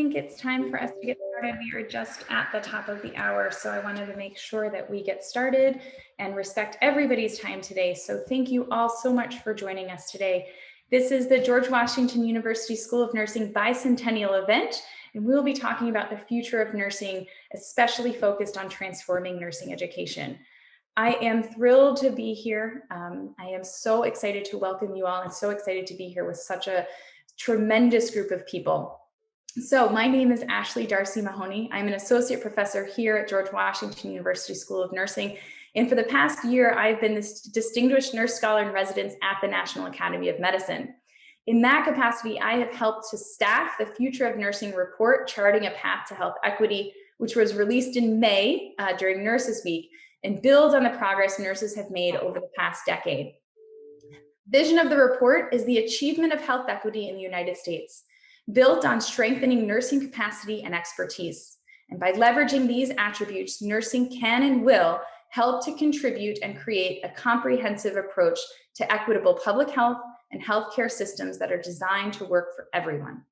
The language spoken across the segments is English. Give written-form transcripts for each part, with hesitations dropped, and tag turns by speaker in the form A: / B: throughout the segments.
A: think it's time for us to get started. We are just at the top of the hour, so I wanted to make sure that we get started and respect everybody's time today. So thank you all so much for joining us today. This is the George Washington University School of Nursing Bicentennial event, and we'll be talking about the future of nursing, especially focused on transforming nursing education. I am thrilled to be here. I am so excited to welcome you all and so excited to be here with such a tremendous group of people. So my name is Ashley Darcy Mahoney. I'm an associate professor here at George Washington University School of Nursing. And for the past year, I've been this distinguished nurse scholar in residence at the National Academy of Medicine. In that capacity, I have helped to staff the Future of Nursing report, Charting a Path to Health Equity, which was released in May during Nurses Week, and builds on the progress nurses have made over the past decade. Vision of the report is the achievement of health equity in the United States, built on strengthening nursing capacity and expertise. And by leveraging these attributes, nursing can and will help to contribute and create a comprehensive approach to equitable public health and healthcare systems that are designed to work for everyone.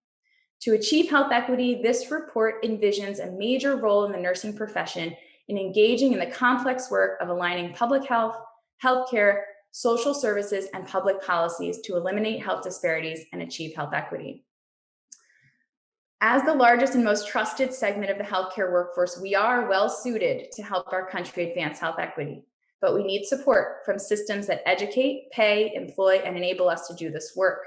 A: To achieve health equity, this report envisions a major role in the nursing profession in engaging in the complex work of aligning public health, healthcare, social services, and public policies to eliminate health disparities and achieve health equity. As the largest and most trusted segment of the healthcare workforce, we are well suited to help our country advance health equity, but we need support from systems that educate, pay, employ, and enable us to do this work.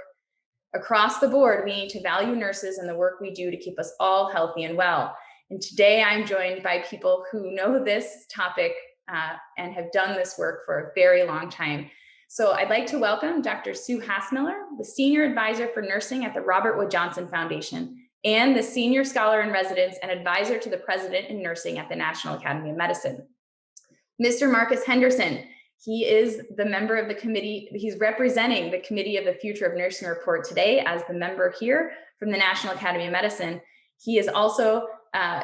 A: Across the board, we need to value nurses and the work we do to keep us all healthy and well. And today I'm joined by people who know this topic and have done this work for a very long time. So I'd like to welcome Dr. Sue Hassmiller, the Senior Advisor for Nursing at the Robert Wood Johnson Foundation, and the Senior Scholar in Residence and Advisor to the President in Nursing at the National Academy of Medicine. Mr. Marcus Henderson, he is the member of the committee, he's representing the Committee of the Future of Nursing report today as the member here from the National Academy of Medicine. He is also an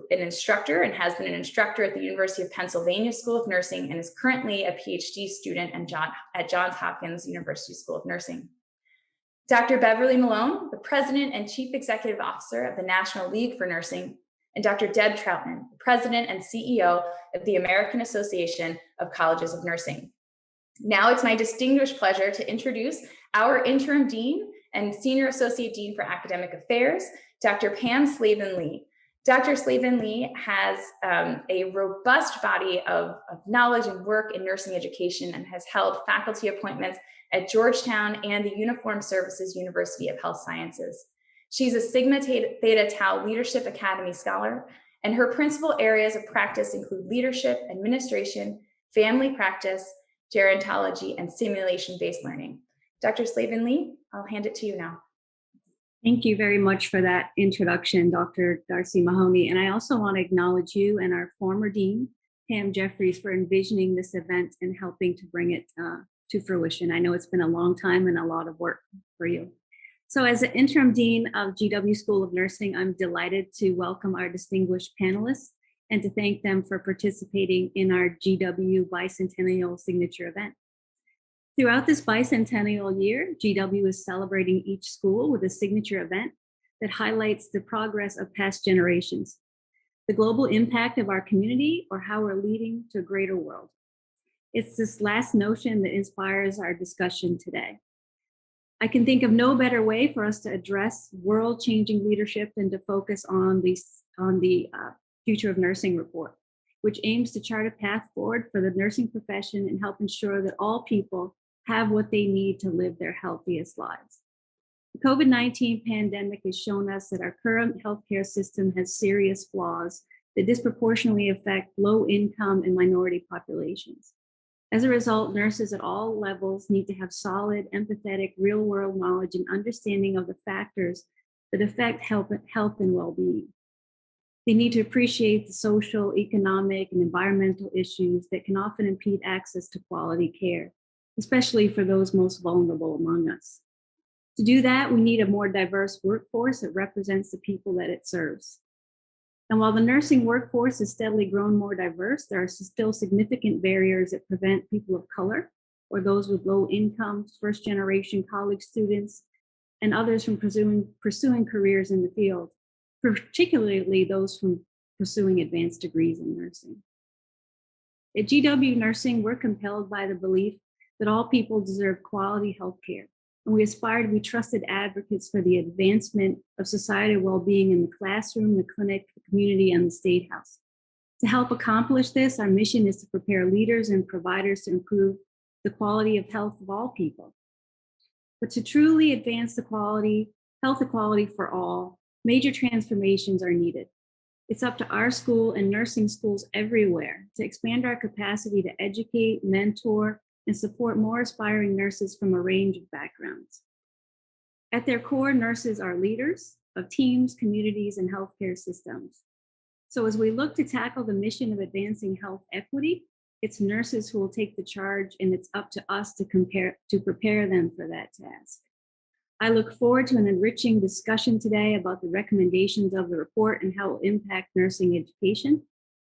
A: instructor and has been an instructor at the University of Pennsylvania School of Nursing and is currently a Ph.D. student at Johns Hopkins University School of Nursing. Dr. Bev Malone, the President and Chief Executive Officer of the National League for Nursing, and Dr. Deb Trautman, the President and CEO of the American Association of Colleges of Nursing. Now it's my distinguished pleasure to introduce our Interim Dean and Senior Associate Dean for Academic Affairs, Dr. Pam Slaven-Lee. Dr. Slaven-Lee has a robust body of knowledge and work in nursing education and has held faculty appointments at Georgetown and the Uniformed Services University of Health Sciences. She's a Sigma Theta Tau Leadership Academy Scholar, and her principal areas of practice include leadership, administration, family practice, gerontology, and simulation-based learning. Dr. Slaven-Lee, I'll hand it to you now.
B: Thank you very much for that introduction, Dr. Darcy Mahoney. And I also want to acknowledge you and our former dean, Pam Jeffries, for envisioning this event and helping to bring it to fruition. I know it's been a long time and a lot of work for you. So as an interim dean of GW School of Nursing, I'm delighted to welcome our distinguished panelists and to thank them for participating in our GW Bicentennial signature event. Throughout this bicentennial year, GW is celebrating each school with a signature event that highlights the progress of past generations, the global impact of our community, or how we're leading to a greater world. It's this last notion that inspires our discussion today. I can think of no better way for us to address world-changing leadership than to focus on the Future of Nursing report, which aims to chart a path forward for the nursing profession and help ensure that all people have what they need to live their healthiest lives. The COVID-19 pandemic has shown us that our current healthcare system has serious flaws that disproportionately affect low-income and minority populations. As a result, nurses at all levels need to have solid, empathetic, real-world knowledge and understanding of the factors that affect health and well-being. They need to appreciate the social, economic, and environmental issues that can often impede access to quality care, especially for those most vulnerable among us. To do that, we need a more diverse workforce that represents the people that it serves. And while the nursing workforce has steadily grown more diverse, there are still significant barriers that prevent people of color or those with low incomes, first-generation college students, and others from pursuing careers in the field. particularly those from pursuing advanced degrees in nursing. At GW Nursing, we're compelled by the belief that all people deserve quality health care, and we aspire to be trusted advocates for the advancement of societal well-being in the classroom, the clinic, the community, and the state house. To help accomplish this, our mission is to prepare leaders and providers to improve the quality of health of all people. But to truly advance health equality for all, major transformations are needed. It's up to our school and nursing schools everywhere to expand our capacity to educate, mentor, and support more aspiring nurses from a range of backgrounds. At their core, nurses are leaders of teams, communities, and healthcare systems. So as we look to tackle the mission of advancing health equity, it's nurses who will take the charge, and it's up to us to prepare them for that task. I look forward to an enriching discussion today about the recommendations of the report and how it will impact nursing education,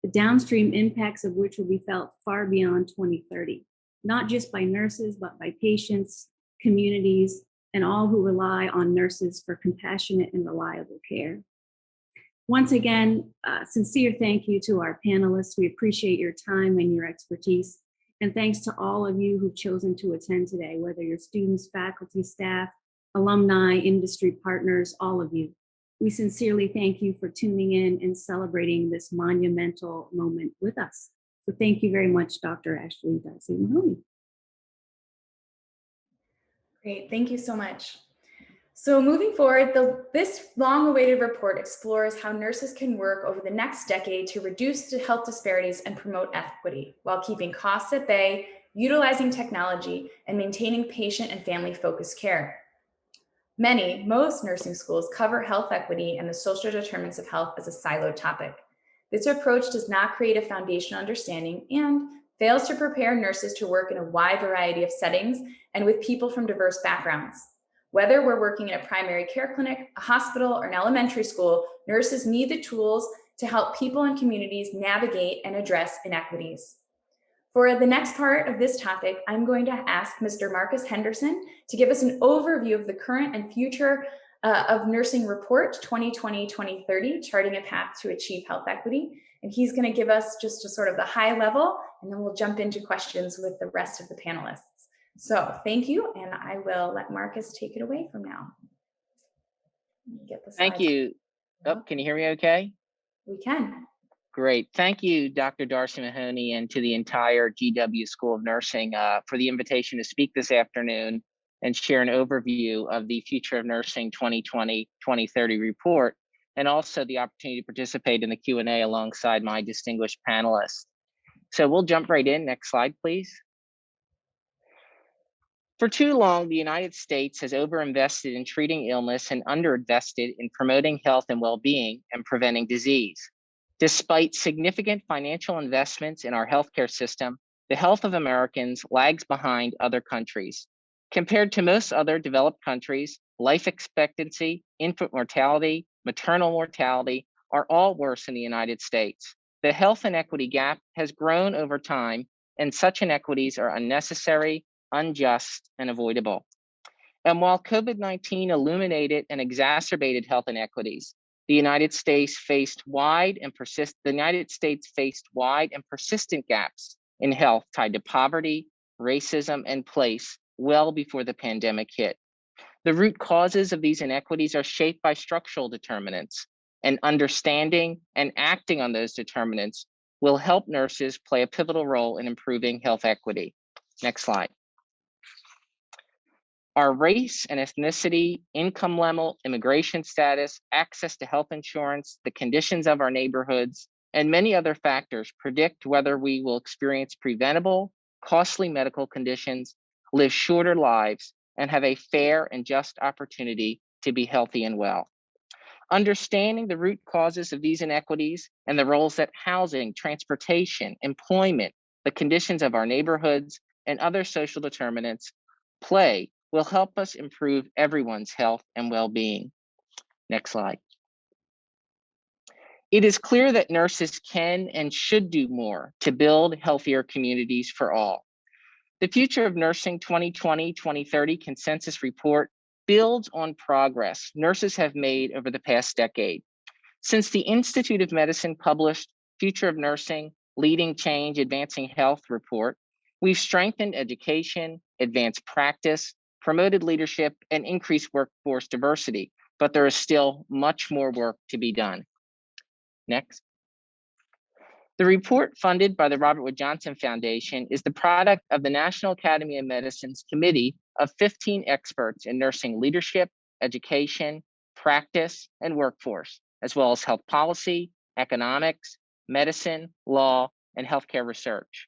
B: the downstream impacts of which will be felt far beyond 2030, not just by nurses, but by patients, communities, and all who rely on nurses for compassionate and reliable care. Once again, sincere thank you to our panelists. We appreciate your time and your expertise. And thanks to all of you who've chosen to attend today, whether you're students, faculty, staff, alumni, industry partners, all of you. We sincerely thank you for tuning in and celebrating this monumental moment with us. So thank you very much, Dr. Ashley Darcy Mahoney.
A: Great, thank you so much. So moving forward, this long-awaited report explores how nurses can work over the next decade to reduce health disparities and promote equity while keeping costs at bay, utilizing technology, and maintaining patient and family-focused care. Most nursing schools cover health equity and the social determinants of health as a siloed topic. This approach does not create a foundational understanding and fails to prepare nurses to work in a wide variety of settings and with people from diverse backgrounds. Whether we're working in a primary care clinic, a hospital, or an elementary school, nurses need the tools to help people and communities navigate and address inequities. For the next part of this topic, I'm going to ask Mr. Marcus Henderson to give us an overview of the current and future of Nursing Report 2020-2030, Charting a Path to Achieve Health Equity. And he's going to give us just a sort of the high level, and then we'll jump into questions with the rest of the panelists. So thank you, and I will let Marcus take it away from now. Get the slides.
C: Thank you. Oh, can you hear me okay?
A: We can.
C: Great. Thank you, Dr. Darcy Mahoney, and to the entire GW School of Nursing for the invitation to speak this afternoon and share an overview of the Future of Nursing 2020-2030 report, and also the opportunity to participate in the Q&A alongside my distinguished panelists. So we'll jump right in. Next slide, please. For too long, the United States has overinvested in treating illness and underinvested in promoting health and well-being and preventing disease. Despite significant financial investments in our healthcare system, the health of Americans lags behind other countries. Compared to most other developed countries, life expectancy, infant mortality, maternal mortality are all worse in the United States. The health inequity gap has grown over time, and such inequities are unnecessary, unjust, and avoidable. And while COVID-19 illuminated and exacerbated health inequities, the United States faced wide and persistent gaps in health tied to poverty, racism, and place well before the pandemic hit. The root causes of these inequities are shaped by structural determinants, and understanding and acting on those determinants will help nurses play a pivotal role in improving health equity. Next slide. Our race and ethnicity, income level, immigration status, access to health insurance, the conditions of our neighborhoods, and many other factors predict whether we will experience preventable, costly medical conditions, live shorter lives, and have a fair and just opportunity to be healthy and well. Understanding the root causes of these inequities and the roles that housing, transportation, employment, the conditions of our neighborhoods, and other social determinants play will help us improve everyone's health and well-being. Next slide. It is clear that nurses can and should do more to build healthier communities for all. The Future of Nursing 2020-2030 consensus report builds on progress nurses have made over the past decade. Since the Institute of Medicine published Future of Nursing, Leading Change, Advancing Health report, we've strengthened education, advanced practice, promoted leadership, and increased workforce diversity, but there is still much more work to be done. Next. The report, funded by the Robert Wood Johnson Foundation, is the product of the National Academy of Medicine's committee of 15 experts in nursing leadership, education, practice, and workforce, as well as health policy, economics, medicine, law, and healthcare research.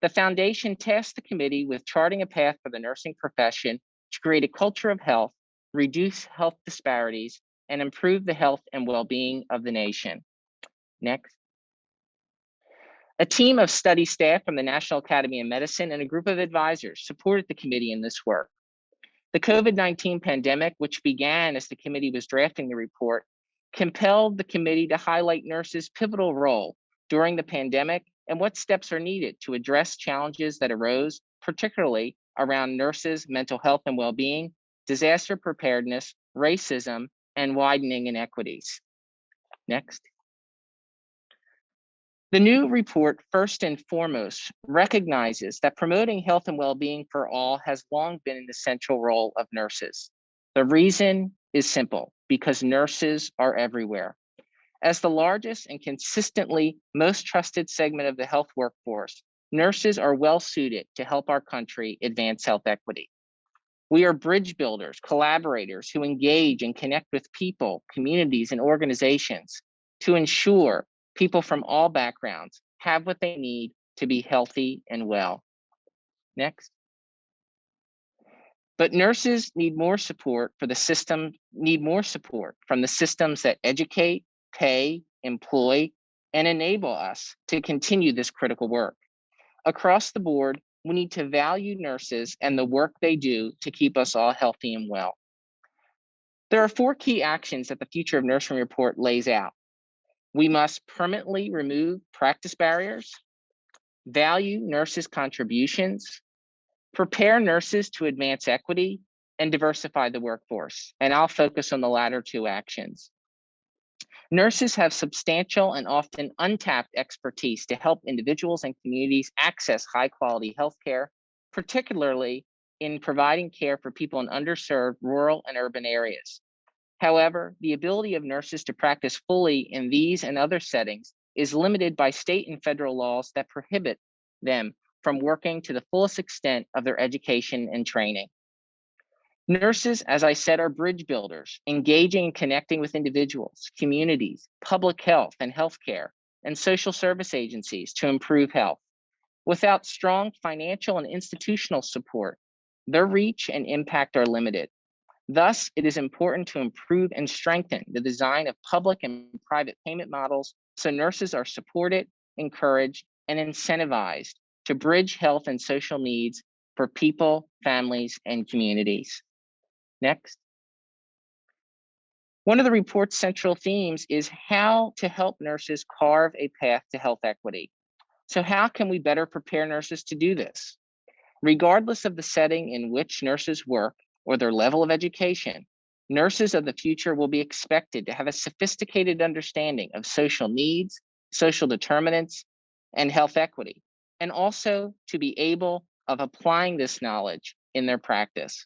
C: The foundation tasked the committee with charting a path for the nursing profession to create a culture of health, reduce health disparities, and improve the health and well-being of the nation. Next. A team of study staff from the National Academy of Medicine and a group of advisors supported the committee in this work. The COVID-19 pandemic, which began as the committee was drafting the report, compelled the committee to highlight nurses' pivotal role during the pandemic and what steps are needed to address challenges that arose, particularly around nurses' mental health and well-being, disaster preparedness, racism, and widening inequities. Next. The new report, first and foremost, recognizes that promoting health and well-being for all has long been an essential role of nurses. The reason is simple, because nurses are everywhere. As the largest and consistently most trusted segment of the health workforce, nurses are well suited to help our country advance health equity. We are bridge builders, collaborators who engage and connect with people, communities, and organizations to ensure people from all backgrounds have what they need to be healthy and well. Next. But nurses need more support from the systems that educate, pay, employ, and enable us to continue this critical work. Across the board, we need to value nurses and the work they do to keep us all healthy and well. There are 4 key actions that the Future of Nursing report lays out. We must permanently remove practice barriers, value nurses' contributions, prepare nurses to advance equity, and diversify the workforce. And I'll focus on the latter 2 actions. Nurses have substantial and often untapped expertise to help individuals and communities access high-quality healthcare, particularly in providing care for people in underserved rural and urban areas. However, the ability of nurses to practice fully in these and other settings is limited by state and federal laws that prohibit them from working to the fullest extent of their education and training. Nurses, as I said, are bridge builders, engaging and connecting with individuals, communities, public health and healthcare, and social service agencies to improve health. Without strong financial and institutional support, their reach and impact are limited. Thus, it is important to improve and strengthen the design of public and private payment models so nurses are supported, encouraged, and incentivized to bridge health and social needs for people, families, and communities. Next. One of the report's central themes is how to help nurses carve a path to health equity. So how can we better prepare nurses to do this? Regardless of the setting in which nurses work or their level of education, nurses of the future will be expected to have a sophisticated understanding of social needs, social determinants, and health equity, and also to be able of applying this knowledge in their practice.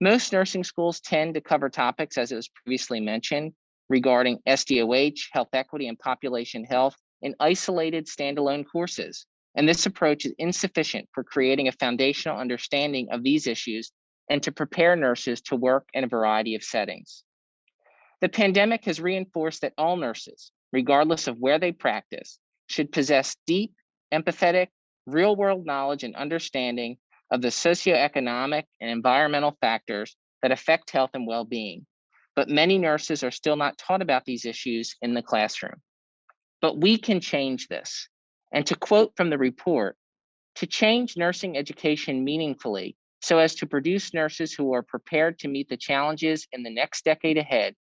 C: Most nursing schools tend to cover topics, as it was previously mentioned, regarding SDOH, health equity, and population health in isolated standalone courses. And this approach is insufficient for creating a foundational understanding of these issues and to prepare nurses to work in a variety of settings. The pandemic has reinforced that all nurses, regardless of where they practice, should possess deep, empathetic, real-world knowledge and understanding of the socioeconomic and environmental factors that affect health and well-being. But many nurses are still not taught about these issues in the classroom. But we can change this. And to quote from the report, to change nursing education meaningfully so as to produce nurses who are prepared to meet the challenges in the next decade ahead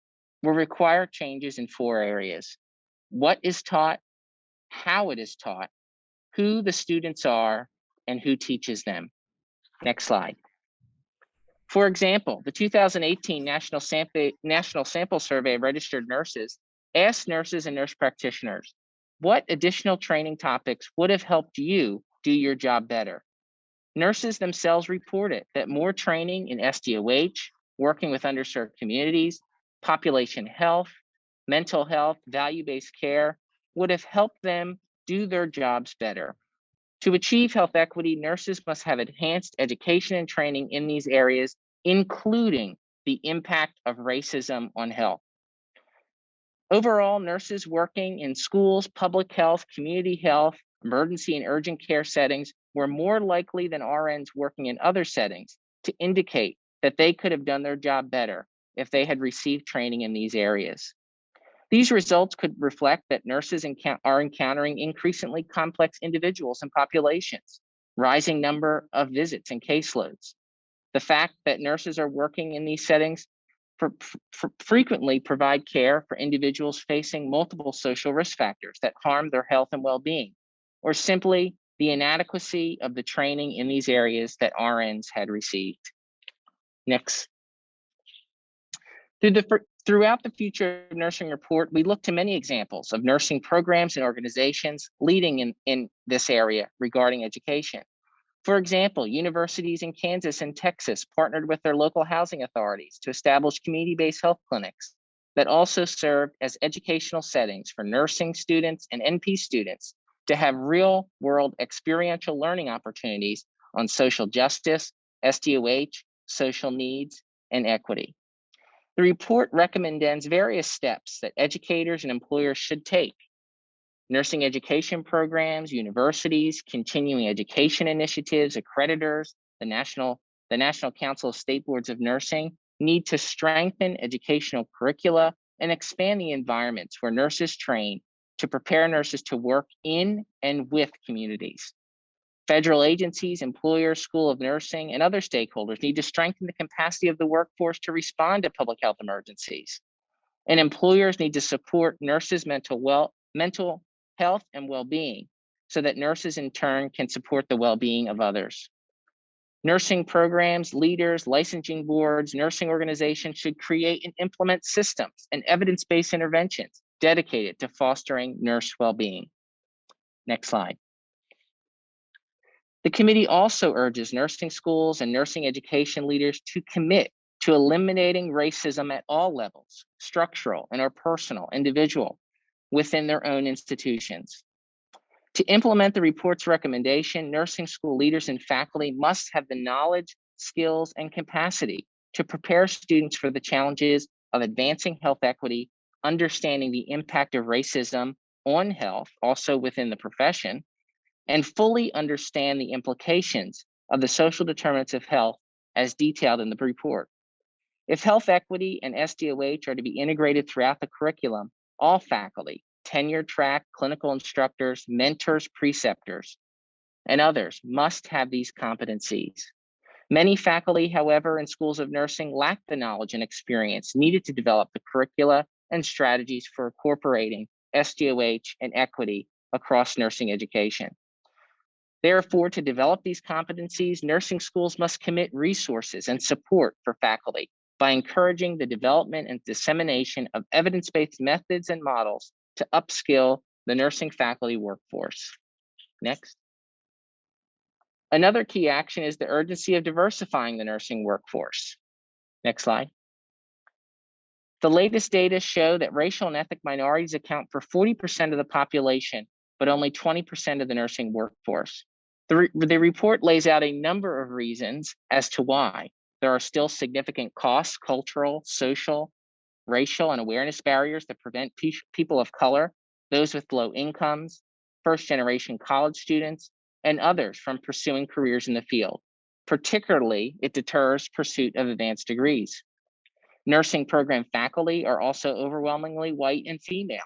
C: will require changes in 4 areas: what is taught, how it is taught, who the students are, and who teaches them. Next slide. For example, the 2018 National Sample Survey of Registered Nurses Ask nurses and nurse practitioners, what additional training topics would have helped you do your job better? Nurses themselves reported that more training in SDOH, working with underserved communities, population health, mental health, value-based care would have helped them do their jobs better. To achieve health equity, nurses must have enhanced education and training in these areas, including the impact of racism on health. Overall, nurses working in schools, public health, community health, emergency and urgent care settings were more likely than RNs working in other settings to indicate that they could have done their job better if they had received training in these areas. These results could reflect that nurses are encountering increasingly complex individuals and populations, rising number of visits and caseloads. The fact that nurses are working in these settings frequently provide care for individuals facing multiple social risk factors that harm their health and well-being, or simply the inadequacy of the training in these areas that RNs had received. Next. Throughout the Future of Nursing report, we look to many examples of nursing programs and organizations leading in this area regarding education. For example, universities in Kansas and Texas partnered with their local housing authorities to establish community-based health clinics that also served as educational settings for nursing students and NP students to have real-world experiential learning opportunities on social justice, SDOH, social needs, and equity. The report recommends various steps that educators and employers should take. Nursing education programs, universities, continuing education initiatives, accreditors, the National Council of State Boards of Nursing need to strengthen educational curricula and expand the environments where nurses train to prepare nurses to work in and with communities. Federal agencies, employers, School of Nursing, and other stakeholders need to strengthen the capacity of the workforce to respond to public health emergencies. And employers need to support nurses' mental health and well-being so that nurses in turn can support the well-being of others. Nursing programs, leaders, licensing boards, nursing organizations should create and implement systems and evidence-based interventions dedicated to fostering nurse well-being. Next slide. The committee also urges nursing schools and nursing education leaders to commit to eliminating racism at all levels, structural and or personal, individual, within their own institutions. To implement the report's recommendation, nursing school leaders and faculty must have the knowledge, skills, and capacity to prepare students for the challenges of advancing health equity, understanding the impact of racism on health, also within the profession, and fully understand the implications of the social determinants of health as detailed in the report. If health equity and SDOH are to be integrated throughout the curriculum, all faculty, tenure track, clinical instructors, mentors, preceptors, and others must have these competencies. Many faculty, however, in schools of nursing lack the knowledge and experience needed to develop the curricula and strategies for incorporating SDOH and equity across nursing education. Therefore, to develop these competencies, nursing schools must commit resources and support for faculty by encouraging the development and dissemination of evidence-based methods and models to upskill the nursing faculty workforce. Next. Another key action is the urgency of diversifying the nursing workforce. Next slide. The latest data show that racial and ethnic minorities account for 40% of the population, but only 20% of the nursing workforce. The report lays out a number of reasons as to why there are still significant costs, cultural, social, racial, and awareness barriers that prevent people of color, those with low incomes, first-generation college students, and others from pursuing careers in the field. Particularly, it deters pursuit of advanced degrees. Nursing program faculty are also overwhelmingly white and female.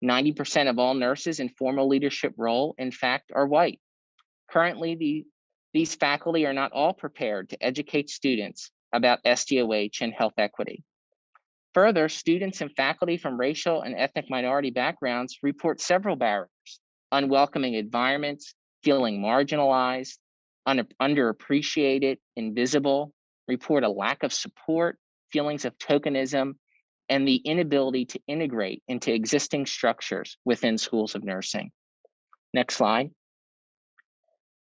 C: 90% of all nurses in formal leadership role, in fact, are white. Currently, these faculty are not all prepared to educate students about SDOH and health equity. Further, students and faculty from racial and ethnic minority backgrounds report several barriers: unwelcoming environments, feeling marginalized, underappreciated, invisible, report a lack of support, feelings of tokenism, and the inability to integrate into existing structures within schools of nursing. Next slide.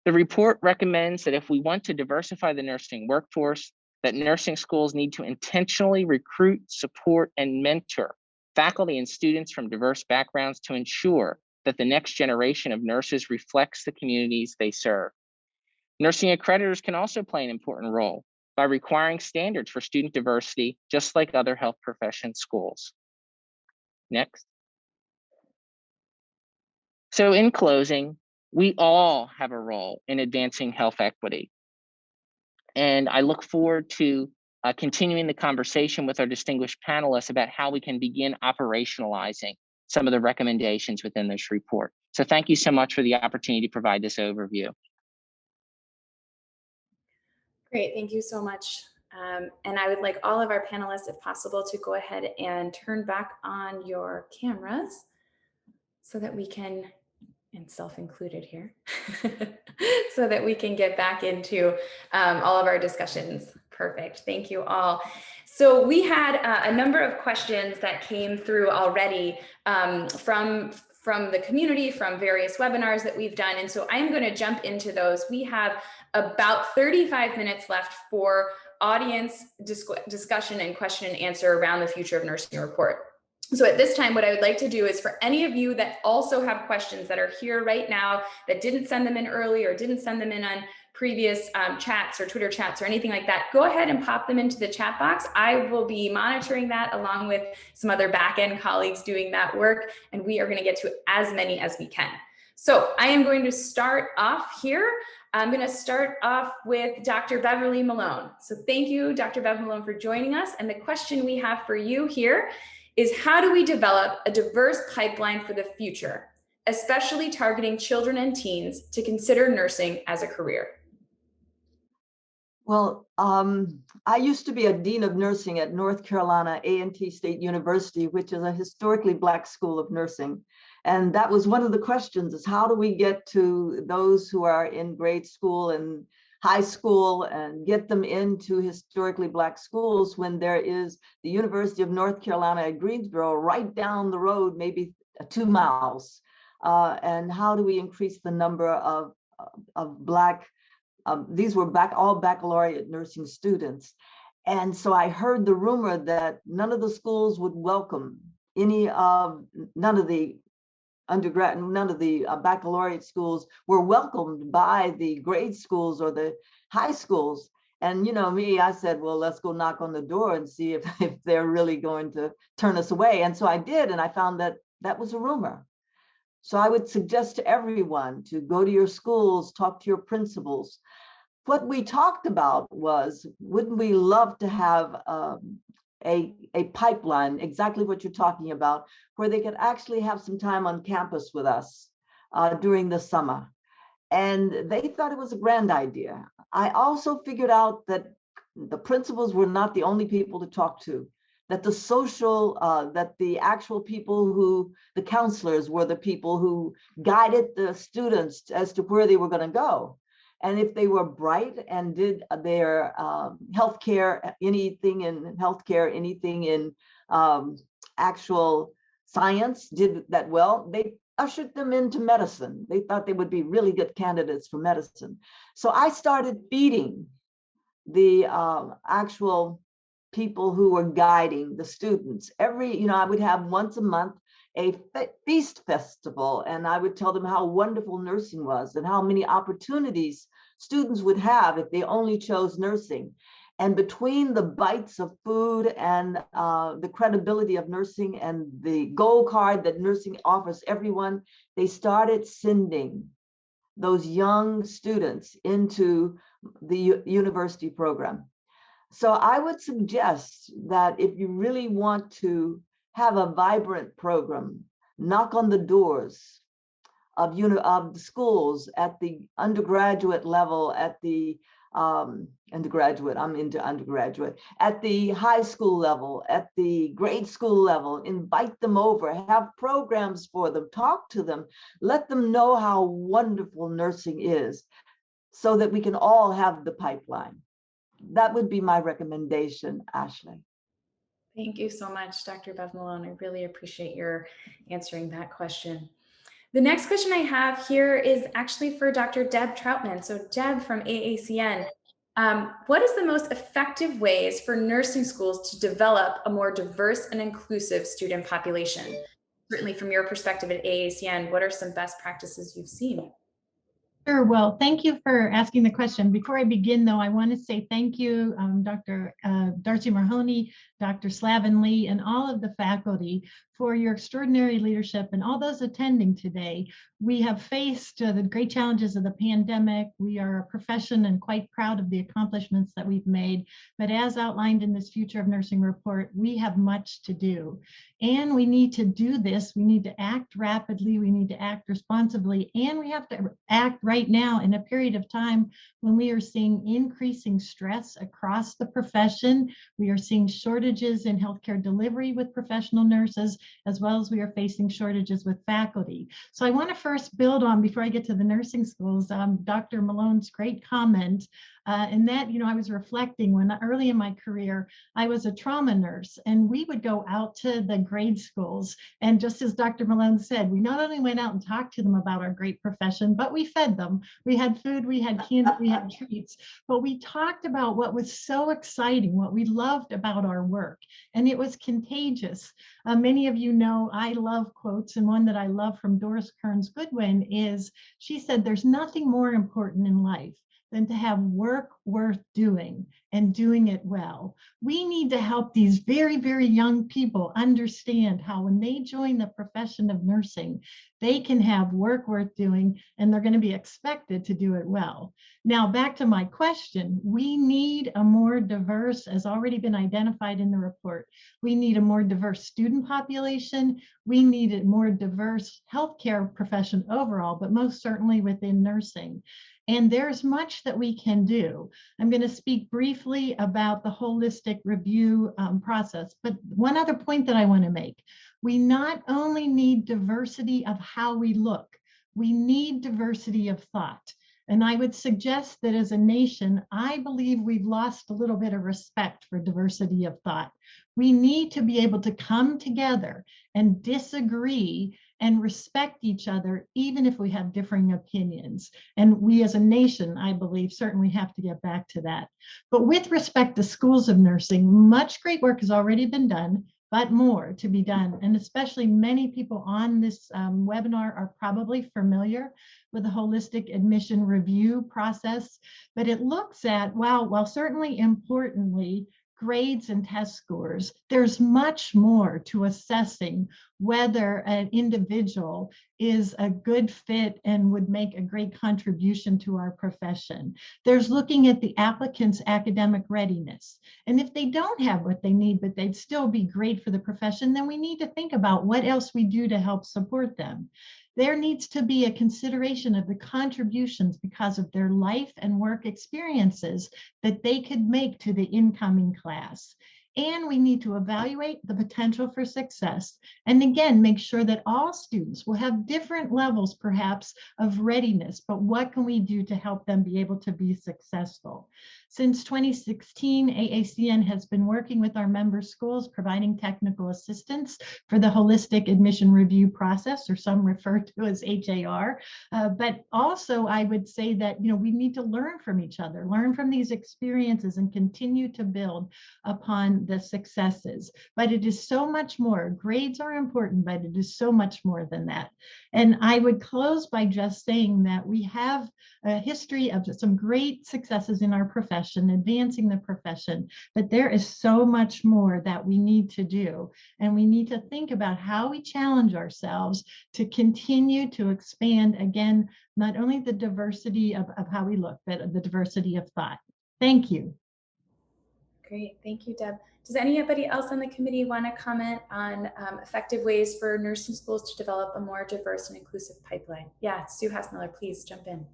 C: The report recommends that if we want to diversify the nursing workforce, that nursing schools need to intentionally recruit, support, and mentor faculty and students from diverse backgrounds to ensure that the next generation of nurses reflects the communities they serve. Nursing accreditors can also play an important role by requiring standards for student diversity, just like other health profession schools. Next. So in closing, we all have a role in advancing health equity. And I look forward to continuing the conversation with our distinguished panelists about how we can begin operationalizing some of the recommendations within this report. So thank you so much for the opportunity to provide this overview.
A: Great, thank you so much. And I would like all of our panelists, if possible, to go ahead and turn back on your cameras so that we can, and self-included here, so that we can get back into all of our discussions. Perfect, thank you all. So we had a number of questions that came through already from the community, from various webinars that we've done. And so I'm going to jump into those. We have about 35 minutes left for audience discussion and question and answer around the Future of Nursing report. So at this time, what I would like to do is for any of you that also have questions that are here right now that didn't send them in early or didn't send them in on previous chats or Twitter chats or anything like that, go ahead and pop them into the chat box. I will be monitoring that along with some other back-end colleagues doing that work, and we are going to get to as many as we can. So I am going to start off here. I'm going to start off with Dr. Beverly Malone. So thank you, Dr. Bev Malone, for joining us. And the question we have for you here is, how do we develop a diverse pipeline for the future, especially targeting children and teens to consider nursing as a career?
D: Well, I used to be a dean of nursing at North Carolina A&T State University, which is a historically Black school of nursing. And that was one of the questions, is how do we get to those who are in grade school and high school and get them into historically Black schools when there is the University of North Carolina at Greensboro right down the road, maybe 2 miles. And how do we increase the number of Black, these were all baccalaureate nursing students. And so I heard the rumor that none of the schools would welcome none of the undergrad, none of the baccalaureate schools were welcomed by the grade schools or the high schools. And you know me, I said, well, let's go knock on the door and see if they're really going to turn us away. And so I did, and I found that that was a rumor. So I would suggest to everyone to go to your schools, talk to your principals. What we talked about was, wouldn't we love to have a pipeline, exactly what you're talking about, where they could actually have some time on campus with us during the summer. And they thought it was a grand idea. I also figured out that the principals were not the only people to talk to, that the actual people the counselors were the people who guided the students as to where they were going to go. And if they were bright and did their healthcare, anything in healthcare, anything in actual science, did that well, they ushered them into medicine. They thought they would be really good candidates for medicine. So I started feeding the actual people who were guiding the students. I would have once a month a feast festival, and I would tell them how wonderful nursing was and how many opportunities students would have if they only chose nursing. And between the bites of food and the credibility of nursing and the gold card that nursing offers everyone, they started sending those young students into the university program. So I would suggest that if you really want to have a vibrant program, knock on the doors of the schools at the undergraduate level, at the undergraduate, I'm into undergraduate, at the high school level, at the grade school level, invite them over, have programs for them, talk to them, let them know how wonderful nursing is so that we can all have the pipeline. That would be my recommendation, Ashley.
A: Thank you so much, Dr. Bev Malone. I really appreciate your answering that question. The next question I have here is actually for Dr. Deb Trautman. So Deb from AACN, what is the most effective ways for nursing schools to develop a more diverse and inclusive student population? Certainly from your perspective at AACN, what are some best practices you've seen?
E: Sure. Well, thank you for asking the question. Before I begin, though, I want to say thank you, Dr. Darcy Mahoney, Dr. Slaven Lee, and all of the faculty for your extraordinary leadership and all those attending today. We have faced the great challenges of the pandemic. We are a profession and quite proud of the accomplishments that we've made. But as outlined in this Future of Nursing report, we have much to do. And we need to do this. We need to act rapidly. We need to act responsibly. And we have to act right now in a period of time when we are seeing increasing stress across the profession. We are seeing shortages in healthcare delivery with professional nurses, as well as we are facing shortages with faculty. So I want to first build on, before I get to the nursing schools, Dr. Malone's great comment. And that, I was reflecting when early in my career, I was a trauma nurse, and we would go out to the grade schools. And just as Dr. Malone said, we not only went out and talked to them about our great profession, but we fed them. We had food, we had candy, we had treats, but we talked about what was so exciting, what we loved about our work. And it was contagious. Many of you know I love quotes, and one that I love from Doris Kearns Goodwin is, she said, "There's nothing more important in life than to have work worth doing and doing it well." We need to help these very, very young people understand how when they join the profession of nursing, they can have work worth doing, and they're going to be expected to do it well. Now, back to my question, we need a more diverse, as already been identified in the report, we need a more diverse student population. We need a more diverse healthcare profession overall, but most certainly within nursing. And there's much that we can do. I'm going to speak briefly about the holistic review process, but one other point that I want to make. We not only need diversity of how we look, we need diversity of thought. And I would suggest that as a nation, I believe we've lost a little bit of respect for diversity of thought. We need to be able to come together and disagree and respect each other, even if we have differing opinions. And we as a nation, I believe, certainly have to get back to that. But with respect to schools of nursing, much great work has already been done, but more to be done. And especially many people on this webinar are probably familiar with the holistic admission review process, but it looks at, while certainly importantly, grades and test scores, there's much more to assessing whether an individual is a good fit and would make a great contribution to our profession. There's looking at the applicant's academic readiness. And if they don't have what they need, but they'd still be great for the profession, then we need to think about what else we do to help support them. There needs to be a consideration of the contributions because of their life and work experiences that they could make to the incoming class. And we need to evaluate the potential for success. And again, make sure that all students will have different levels, perhaps, of readiness, but what can we do to help them be able to be successful? Since 2016, AACN has been working with our member schools, providing technical assistance for the holistic admission review process, or some refer to as HAR. But also, I would say that we need to learn from each other, learn from these experiences, and continue to build upon the successes. But it is so much more. Grades are important, but it is so much more than that. And I would close by just saying that we have a history of some great successes in our profession, advancing the profession, but there is so much more that we need to do. And we need to think about how we challenge ourselves to continue to expand, again, not only the diversity of how we look, but the diversity of thought. Thank you.
A: Great, thank you, Deb. Does anybody else on the committee want to comment on effective ways for nursing schools to develop a more diverse and inclusive pipeline? Yeah, Sue Hassmiller, please jump in.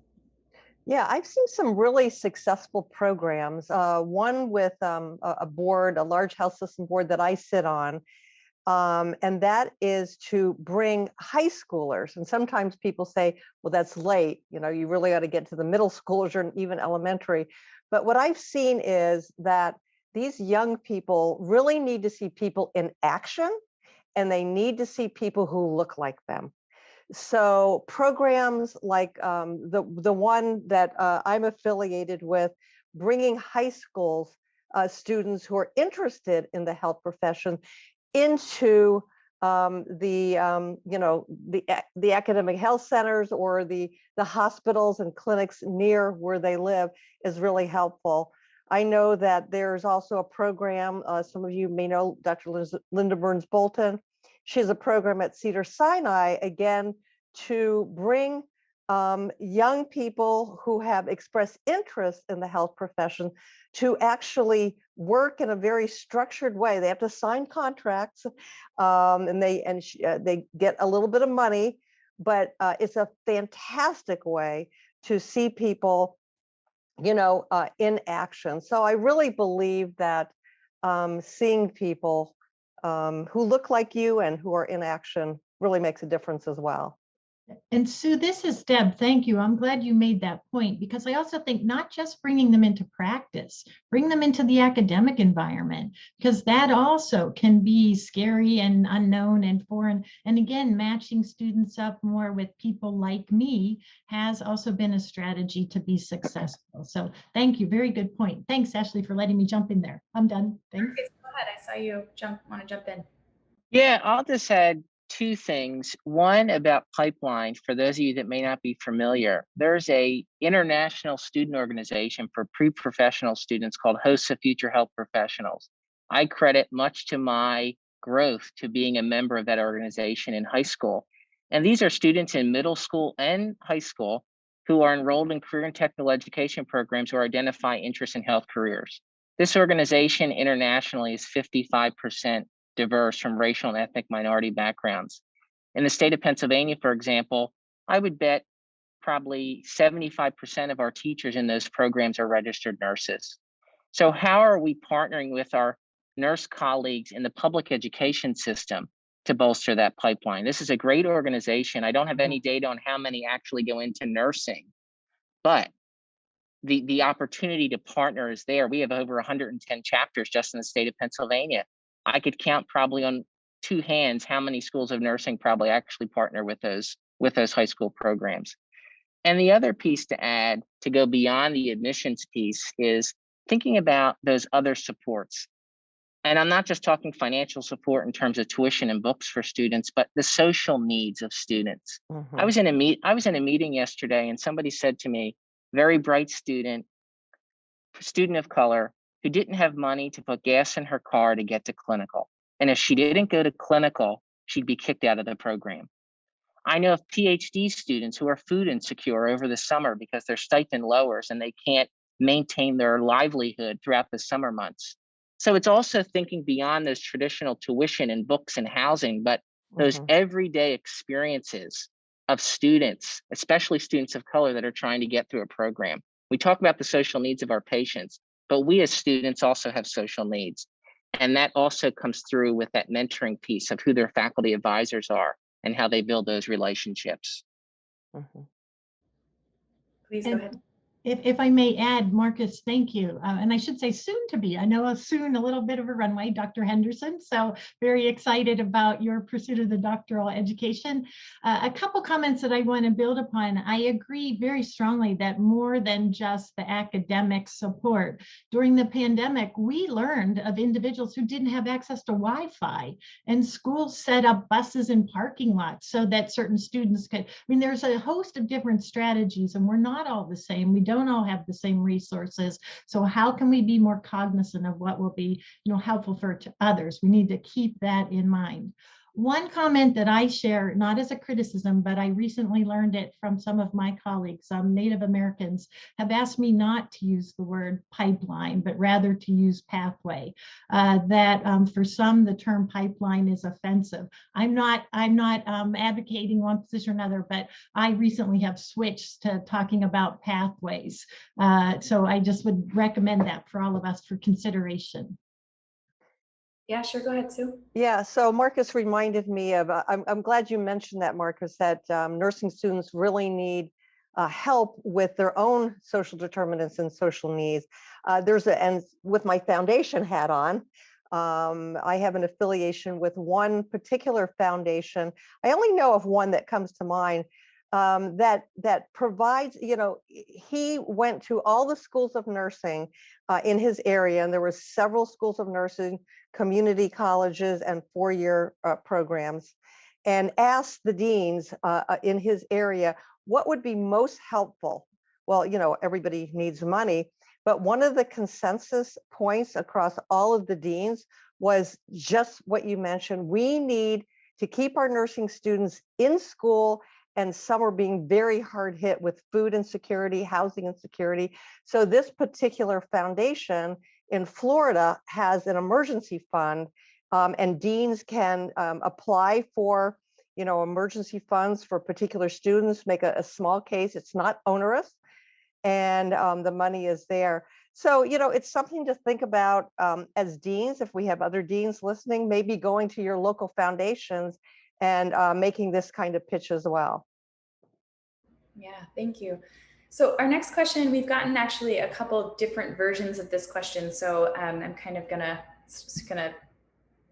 F: Yeah, I've seen some really successful programs. One with a board, a large health system board that I sit on, and that is to bring high schoolers. And sometimes people say, well, that's late. You really ought to get to the middle schoolers or even elementary. But what I've seen is that these young people really need to see people in action, and they need to see people who look like them. So programs like the one that I'm affiliated with, bringing high school students who are interested in the health profession into the academic health centers or the hospitals and clinics near where they live is really helpful. I know that there's also a program, some of you may know Dr. Linda Burns-Bolton. She has a program at Cedars-Sinai, again, to bring young people who have expressed interest in the health profession to actually work in a very structured way. They have to sign contracts, and they get a little bit of money, but it's a fantastic way to see people, in action. So I really believe that seeing people who look like you and who are in action really makes a difference as well.
E: And Sue, this is Deb. Thank you. I'm glad you made that point, because I also think not just bringing them into practice, bring them into the academic environment, because that also can be scary and unknown and foreign. And again, matching students up more with people like me has also been a strategy to be successful. So thank you. Very good point. Thanks, Ashley, for letting me jump in there. I'm done. Thanks.
A: Go ahead. I saw you want to jump in.
C: Yeah, I'll just add two things. One about pipeline, for those of you that may not be familiar, there's a international student organization for pre-professional students called Hosts of Future Health Professionals. I credit much to my growth to being a member of that organization in high school. And these are students in middle school and high school who are enrolled in career and technical education programs or identify interest in health careers. This organization internationally is 55% diverse from racial and ethnic minority backgrounds. In the state of Pennsylvania, for example, I would bet probably 75% of our teachers in those programs are registered nurses. So how are we partnering with our nurse colleagues in the public education system to bolster that pipeline? This is a great organization. I don't have any data on how many actually go into nursing, but the opportunity to partner is there. We have over 110 chapters just in the state of Pennsylvania. I could count probably on two hands how many schools of nursing probably actually partner with those high school programs. And the other piece to add, to go beyond the admissions piece, is thinking about those other supports. And I'm not just talking financial support in terms of tuition and books for students, but the social needs of students. I was in a meeting yesterday, and somebody said to me, very bright student of color, who didn't have money to put gas in her car to get to clinical. And if she didn't go to clinical, she'd be kicked out of the program. I know of Ph.D. students who are food insecure over the summer because their stipend lowers and they can't maintain their livelihood throughout the summer months. So it's also thinking beyond those traditional tuition and books and housing, but those everyday experiences of students, especially students of color that are trying to get through a program. We talk about the social needs of our patients, but we as students also have social needs. And that also comes through with that mentoring piece of who their faculty advisors are and how they build those relationships.
A: Please go ahead.
E: If I may add, Marcus, thank you. And I should say soon to be. I know soon, a little bit of a runway, Dr. Henderson. So very excited about your pursuit of the doctoral education. A couple comments that I want to build upon. I agree very strongly that more than just the academic support. During the pandemic, we learned of individuals who didn't have access to Wi-Fi, and schools set up buses in parking lots so that certain students could. I mean, there's a host of different strategies, and we're not all the same. We don't all have the same resources. So how can we be more cognizant of what will be, helpful for others? We need to keep that in mind. One comment that I share, not as a criticism, but I recently learned it from some of my colleagues, Native Americans, have asked me not to use the word pipeline, but rather to use pathway. For some, the term pipeline is offensive. I'm not advocating one position or another, but I recently have switched to talking about pathways. So I just would recommend that for all of us for consideration.
A: Yeah, sure. Go ahead, Sue.
F: Yeah, so Marcus reminded me of, I'm glad you mentioned that, Marcus, that nursing students really need help with their own social determinants and social needs. And with my foundation hat on, I have an affiliation with one particular foundation. I only know of one that comes to mind, that provides, he went to all the schools of nursing in his area, and there were several schools of nursing, community colleges, and four-year programs, and asked the deans in his area what would be most helpful. Well, everybody needs money, but one of the consensus points across all of the deans was just what you mentioned. We need to keep our nursing students in school, and some are being very hard hit with food insecurity, housing insecurity. So this particular foundation in Florida has an emergency fund, and deans can apply for emergency funds for particular students, make a small case. It's not onerous, and the money is there. So, it's something to think about as deans. If we have other deans listening, maybe going to your local foundations and making this kind of pitch as well.
A: Yeah, thank you. So our next question, we've gotten actually a couple different versions of this question. So I'm kind of gonna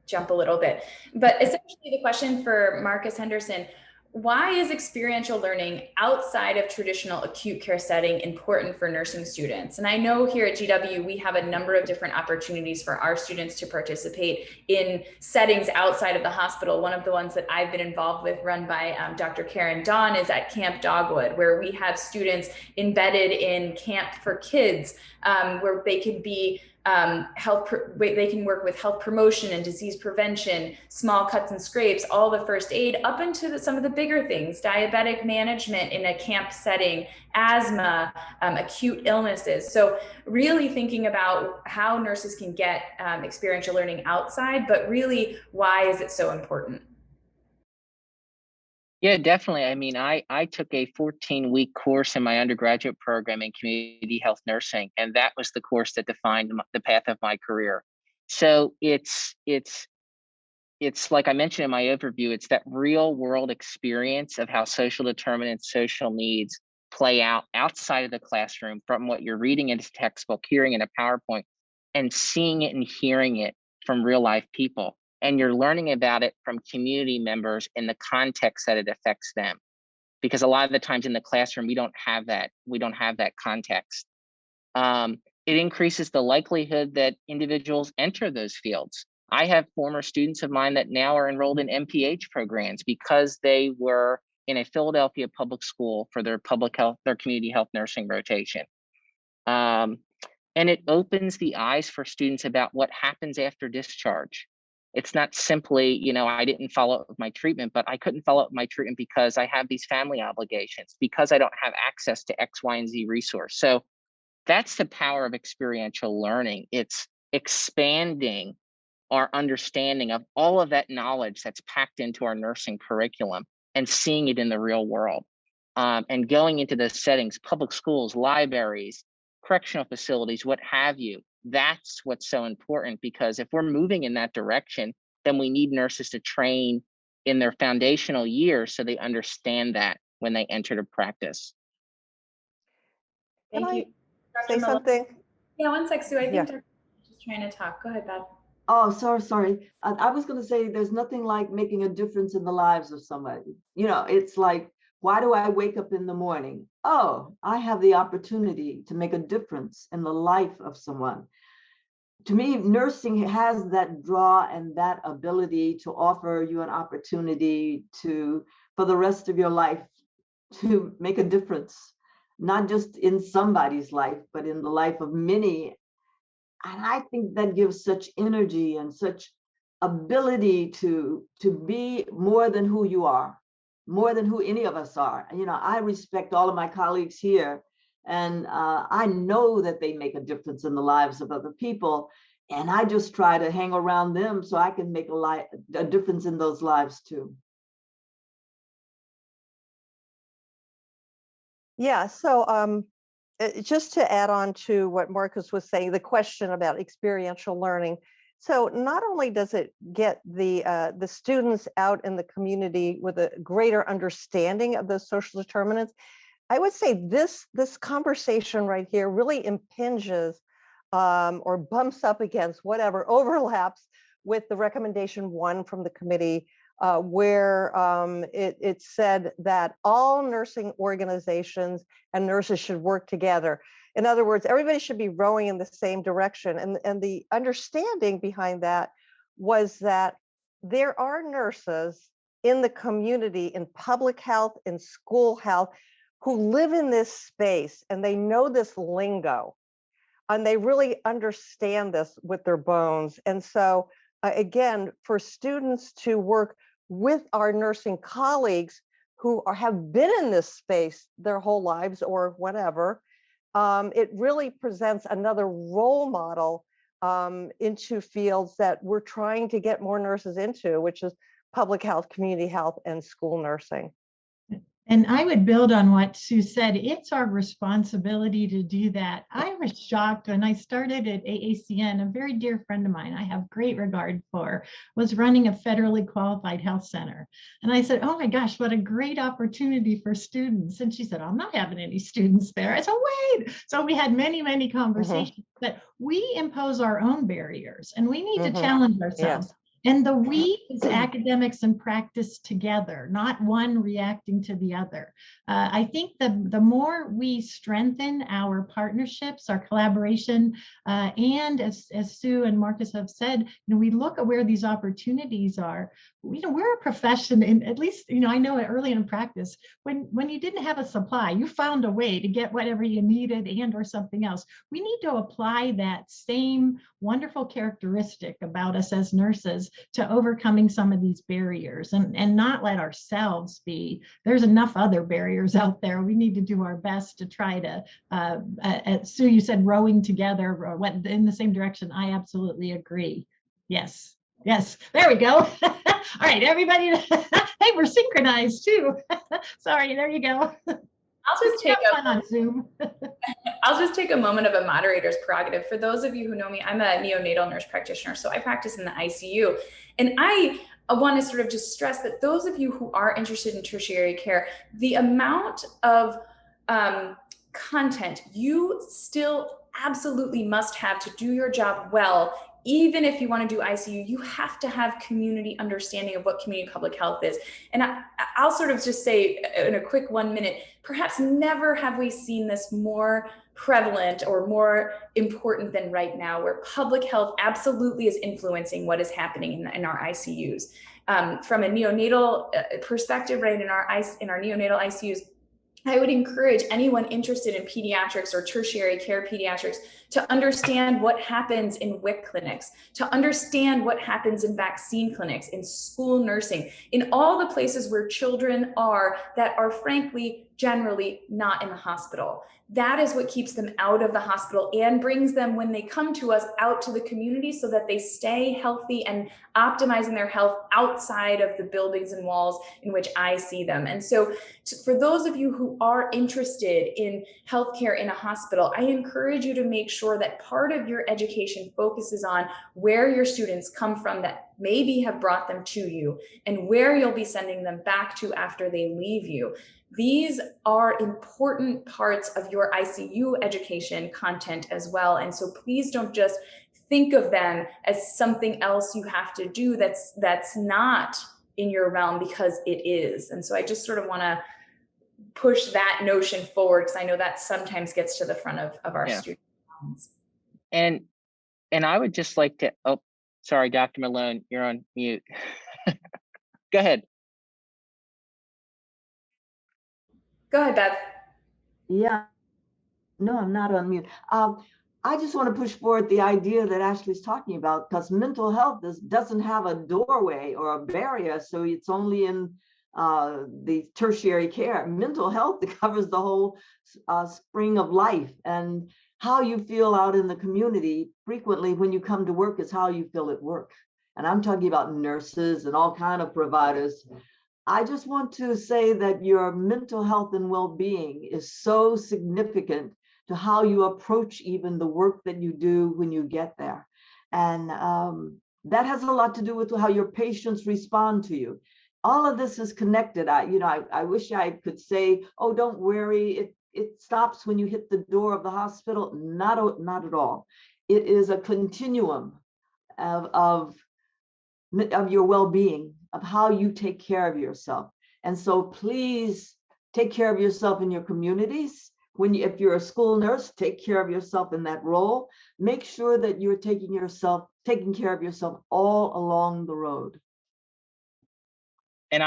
A: jump a little bit, but essentially the question for Marcus Henderson: why is experiential learning outside of traditional acute care setting important for nursing students? And I know here at GW, we have a number of different opportunities for our students to participate in settings outside of the hospital. One of the ones that I've been involved with, run by Dr. Karen Dawn, is at Camp Dogwood, where we have students embedded in Camp for Kids, where they could be they can work with health promotion and disease prevention, small cuts and scrapes, all the first aid, up into some of the bigger things, diabetic management in a camp setting, asthma, acute illnesses. So really thinking about how nurses can get experiential learning outside, but really, why is it so important?
C: Yeah, definitely. I mean, I took a 14-week course in my undergraduate program in community health nursing, and that was the course that defined the path of my career. So it's like I mentioned in my overview, it's that real world experience of how social determinants, social needs play out outside of the classroom, from what you're reading in a textbook, hearing in a PowerPoint, and seeing it and hearing it from real life people. And you're learning about it from community members in the context that it affects them. Because a lot of the times in the classroom, we don't have that. We don't have that context. It increases the likelihood that individuals enter those fields. I have former students of mine that now are enrolled in MPH programs because they were in a Philadelphia public school for their community health nursing rotation. And it opens the eyes for students about what happens after discharge. It's not simply, I didn't follow up with my treatment, but I couldn't follow up with my treatment because I have these family obligations, because I don't have access to X, Y, and Z resource. So that's the power of experiential learning. It's expanding our understanding of all of that knowledge that's packed into our nursing curriculum and seeing it in the real world. And going into those settings, public schools, libraries, correctional facilities, what have you. That's what's so important, because if we're moving in that direction, then we need nurses to train in their foundational years so they understand that when they enter to practice.
A: Thank you.
F: Say something?
A: Yeah, one sec, Sue. I think
F: Yeah.
A: Dr. is trying to talk. Go ahead, Bev.
D: Oh, sorry. I was going to say there's nothing like making a difference in the lives of somebody. It's like, why do I wake up in the morning? Oh, I have the opportunity to make a difference in the life of someone. To me, nursing has that draw and that ability to offer you an opportunity for the rest of your life, to make a difference, not just in somebody's life, but in the life of many. And I think that gives such energy and such ability to be more than who you are, more than who any of us are. I respect all of my colleagues here, and I know that they make a difference in the lives of other people. And I just try to hang around them so I can make a difference in those lives too.
F: Yeah, so just to add on to what Marcus was saying, the question about experiential learning. So not only does it get the students out in the community with a greater understanding of those social determinants, I would say this conversation right here really impinges or bumps up against whatever overlaps with the recommendation 1 from the committee, where it said that all nursing organizations and nurses should work together. In other words, everybody should be rowing in the same direction. And the understanding behind that was that there are nurses in the community, in public health, in school health, who live in this space and they know this lingo and they really understand this with their bones. And so again, for students to work with our nursing colleagues who have been in this space their whole lives or whatever, it really presents another role model into fields that we're trying to get more nurses into, which is public health, community health, and school nursing.
E: And I would build on what Sue said. It's our responsibility to do that. I was shocked when I started at AACN. A very dear friend of mine I have great regard for was running a federally qualified health center. And I said, oh my gosh, what a great opportunity for students. And she said, I'm not having any students there. I said, wait. So we had many, many conversations, but we impose our own barriers and we need to challenge ourselves.
F: Yeah.
E: And the we is academics and practice together, not one reacting to the other. I think the more we strengthen our partnerships, our collaboration, and as Sue and Marcus have said, we look at where these opportunities are. We're a profession, and at least, I know early in practice, when you didn't have a supply, you found a way to get whatever you needed and or something else. We need to apply that same wonderful characteristic about us as nurses to overcoming some of these barriers and not let ourselves be. There's enough other barriers out there. We need to do our best to try to, Sue, you said rowing together, went in the same direction. I absolutely agree. Yes. Yes, there we go. All right, everybody. Hey, we're synchronized too. Sorry, there you go.
A: I'll just take
E: fun on Zoom.
A: I'll just take a moment of a moderator's prerogative. For those of you who know me, I'm a neonatal nurse practitioner, so I practice in the ICU. And I want to sort of just stress that those of you who are interested in tertiary care, the amount of content you still absolutely must have to do your job well. Even if you want to do ICU, you have to have community understanding of what community public health is. And I'll sort of just say in a quick 1 minute, perhaps never have we seen this more prevalent or more important than right now, where public health absolutely is influencing what is happening in our ICUs. From a neonatal perspective, right, in our neonatal ICUs, I would encourage anyone interested in pediatrics or tertiary care pediatrics to understand what happens in WIC clinics, to understand what happens in vaccine clinics, in school nursing, in all the places where children are that are frankly generally not in the hospital. That is what keeps them out of the hospital and brings them, when they come to us, out to the community so that they stay healthy and optimizing their health outside of the buildings and walls in which I see them. And so for those of you who are interested in healthcare in a hospital, I encourage you to make sure that part of your education focuses on where your students come from that maybe have brought them to you and where you'll be sending them back to after they leave you. These are important parts of your ICU education content as well. And so please don't just think of them as something else you have to do that's not in your realm, because it is. And so I just sort of want to push that notion forward, because I know that sometimes gets to the front of our students.
C: And I would just like to, oh, sorry, Dr. Malone, you're on mute. Go ahead.
A: Go ahead, Bev.
D: Yeah, no, I'm not on mute. I just want to push forward the idea that Ashley's talking about, because mental health doesn't have a doorway or a barrier, so it's only in the tertiary care. Mental health covers the whole spring of life, and how you feel out in the community frequently when you come to work is how you feel at work. And I'm talking about nurses and all kinds of providers. I just want to say that your mental health and well-being is so significant to how you approach even the work that you do when you get there. And that has a lot to do with how your patients respond to you. all of this is connected. I wish I could say, oh, don't worry, it stops when you hit the door of the hospital. Not at all. It is a continuum of your well-being, of how you take care of yourself. And so please take care of yourself in your communities. If you're a school nurse, take care of yourself in that role. Make sure that you're taking care of yourself all along the road.
C: And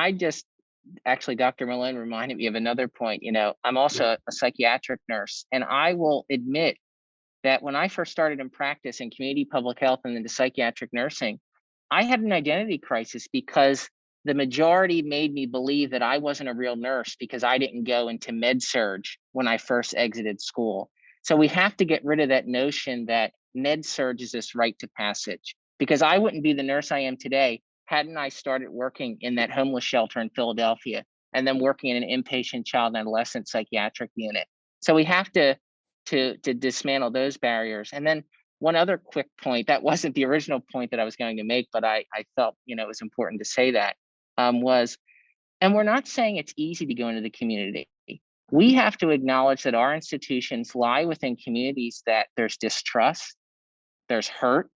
C: actually, Dr. Malone reminded me of another point. I'm also a psychiatric nurse, and I will admit that when I first started in practice in community public health and into psychiatric nursing, I had an identity crisis because the majority made me believe that I wasn't a real nurse because I didn't go into med surge when I first exited school. So we have to get rid of that notion that med surge is this rite of passage, because I wouldn't be the nurse I am today hadn't I started working in that homeless shelter in Philadelphia and then working in an inpatient child and adolescent psychiatric unit. So we have to dismantle those barriers. And then one other quick point, that wasn't the original point that I was going to make, but I felt, it was important to say that, and we're not saying it's easy to go into the community. We have to acknowledge that our institutions lie within communities that there's distrust, there's hurt.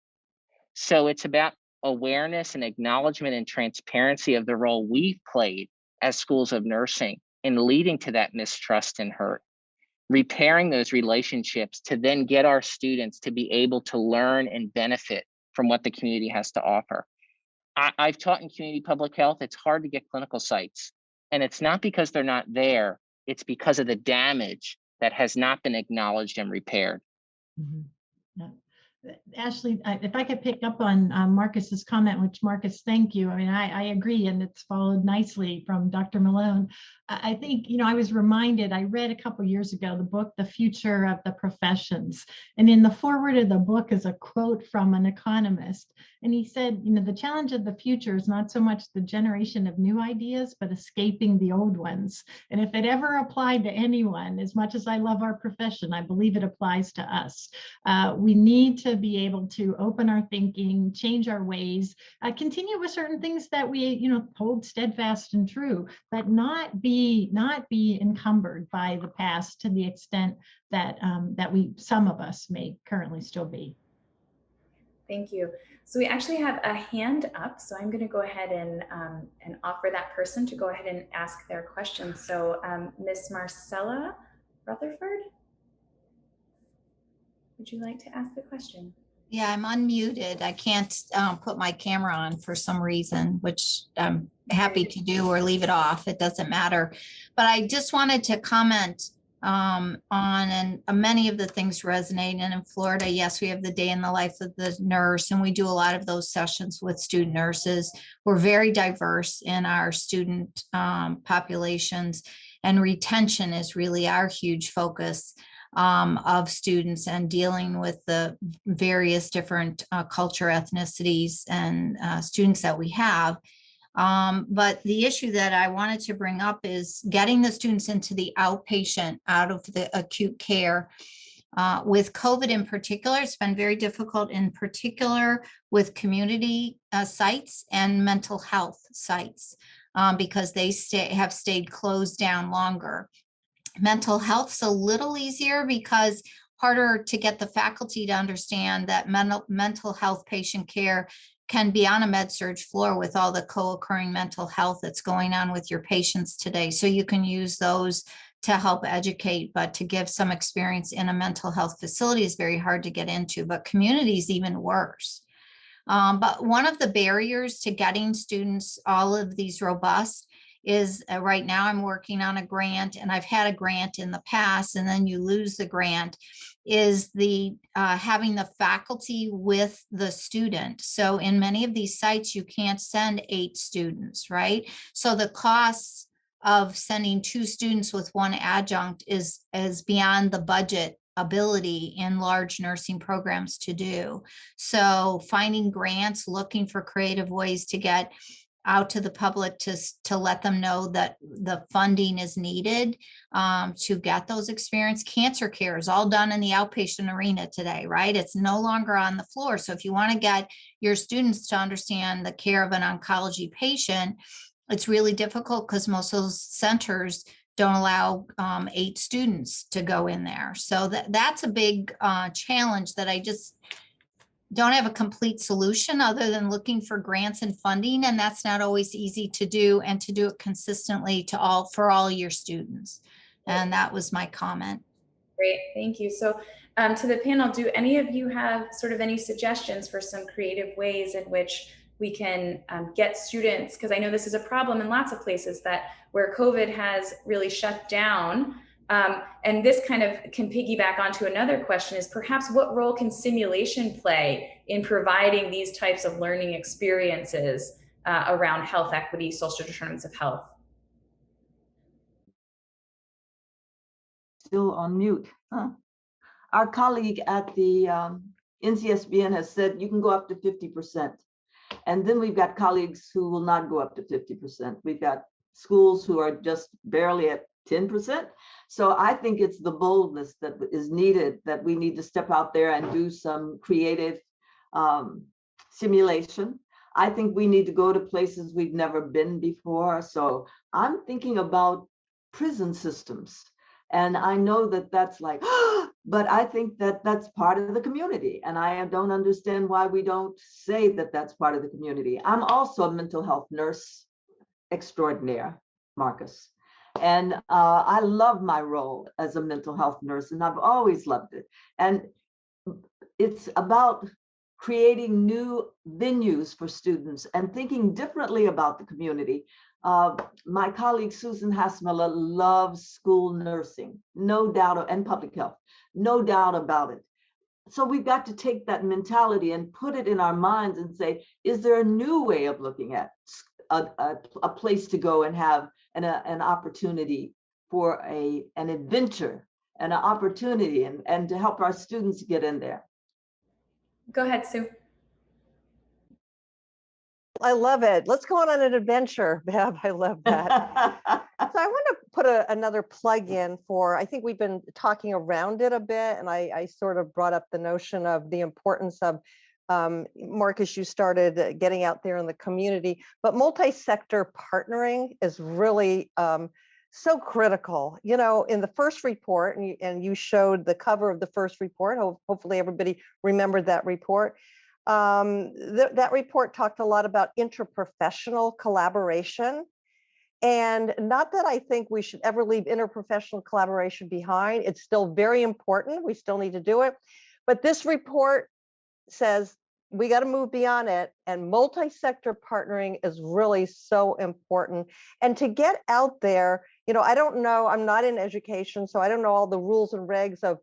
C: So it's about awareness and acknowledgement and transparency of the role we've played as schools of nursing in leading to that mistrust and hurt, repairing those relationships to then get our students to be able to learn and benefit from what the community has to offer. I've taught in community public health. It's hard to get clinical sites, and it's not because they're not there. It's because of the damage that has not been acknowledged and repaired.
E: Mm-hmm. Yeah. Ashley, if I could pick up on Marcus's comment, which Marcus, thank you. I mean, I agree, and it's followed nicely from Dr. Malone. I think, I was reminded, I read a couple years ago, the book, The Future of the Professions. And in the foreword of the book is a quote from an economist. And he said, the challenge of the future is not so much the generation of new ideas, but escaping the old ones. And if it ever applied to anyone, as much as I love our profession, I believe it applies to us. We need to be able to open our thinking, change our ways, continue with certain things that we, hold steadfast and true, but not be encumbered by the past to the extent that some of us may currently still be.
A: Thank you. So we actually have a hand up, so I'm going to go ahead and offer that person to go ahead and ask their question. So Miss Marcella Rutherford, would you like to ask the question?
G: Yeah, I'm unmuted. I can't put my camera on for some reason, which I'm happy to do or leave it off. It doesn't matter. But I just wanted to comment on, and many of the things resonate. And in Florida, yes, we have the day in the life of the nurse, and we do a lot of those sessions with student nurses. We're very diverse in our student populations, and retention is really our huge focus of students, and dealing with the various different culture, ethnicities, and students that we have. But the issue that I wanted to bring up is getting the students into the outpatient out of the acute care. With COVID in particular, it's been very difficult, in particular with community sites and mental health sites, because they have stayed closed down longer. Mental health's a little easier because harder to get the faculty to understand that mental health patient care can be on a med surg floor with all the co-occurring mental health that's going on with your patients today. So you can use those to help educate, but to give some experience in a mental health facility is very hard to get into, but community is even worse. But one of the barriers to getting students, all of these robust, is right now I'm working on a grant, and I've had a grant in the past, and then you lose the grant, is the having the faculty with the student. So in many of these sites, you can't send 8 students, right? So the costs of sending 2 students with 1 adjunct is beyond the budget ability in large nursing programs to do. So finding grants, looking for creative ways to get out to the public to let them know that the funding is needed to get those experience. Cancer care is all done in the outpatient arena today, right? It's no longer on the floor. So if you want to get your students to understand the care of an oncology patient, it's really difficult because most of those centers don't allow 8 students to go in there. So that's a big challenge that I just don't have a complete solution other than looking for grants and funding. And that's not always easy to do, and to do it consistently for all your students. And that was my comment.
A: Great, thank you. So to the panel, do any of you have sort of any suggestions for some creative ways in which we can get students, because I know this is a problem in lots of places that where COVID has really shut down. And this kind of can piggyback onto another question, is perhaps what role can simulation play in providing these types of learning experiences around health equity, social determinants of health?
D: Still on mute, huh? Our colleague at the NCSBN has said you can go up to 50%. And then we've got colleagues who will not go up to 50%. We've got schools who are just barely at 10%. So I think it's the boldness that is needed, that we need to step out there and do some creative simulation. I think we need to go to places we've never been before. So I'm thinking about prison systems. And I know that that's like, but I think that that's part of the community. And I don't understand why we don't say that that's part of the community. I'm also a mental health nurse extraordinaire, Marcus. And I love my role as a mental health nurse, and I've always loved it. And it's about creating new venues for students and thinking differently about the community. My colleague Susan Hassmiller loves school nursing, no doubt, and public health, no doubt about it. So we've got to take that mentality and put it in our minds and say, is there a new way of looking at a place to go and have an opportunity for an adventure and an opportunity and to help our students get in there?
A: Go ahead, Sue.
F: I love it. Let's go on an adventure, Bev. I love that. So I want to put another plug in for, I think we've been talking around it a bit, and I sort of brought up the notion of the importance of, Marcus, you started getting out there in the community, but multi-sector partnering is really so critical. You know, in the first report, and you showed the cover of the first report, hopefully everybody remembered that report. That report talked a lot about interprofessional collaboration. And not that I think we should ever leave interprofessional collaboration behind. It's still very important. We still need to do it. But this report says we got to move beyond it. And multi-sector partnering is really so important. And to get out there, you know, I don't know, I'm not in education, so I don't know all the rules and regs of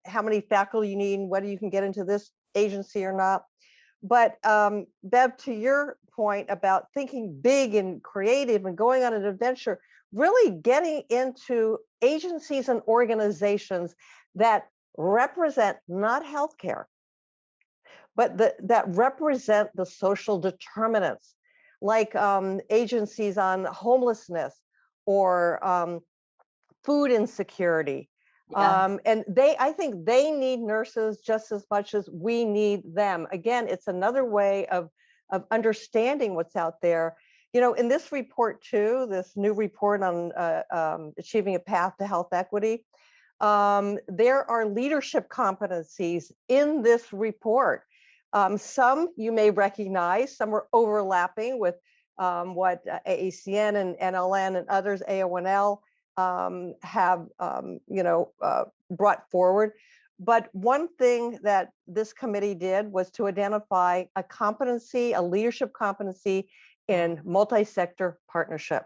F: how many faculty you need and whether you can get into this agency or not. But Bev, to your point about thinking big and creative and going on an adventure, really getting into agencies and organizations that represent not healthcare, but that represent the social determinants, like agencies on homelessness or food insecurity. Yeah. And I think they need nurses just as much as we need them. Again, it's another way of understanding what's out there. You know, in this report too, this new report on achieving a path to health equity, there are leadership competencies in this report. Some you may recognize, some are overlapping with what AACN and NLN and others, AONL, have brought forward. But one thing that this committee did was to identify a competency, a leadership competency in multi-sector partnership.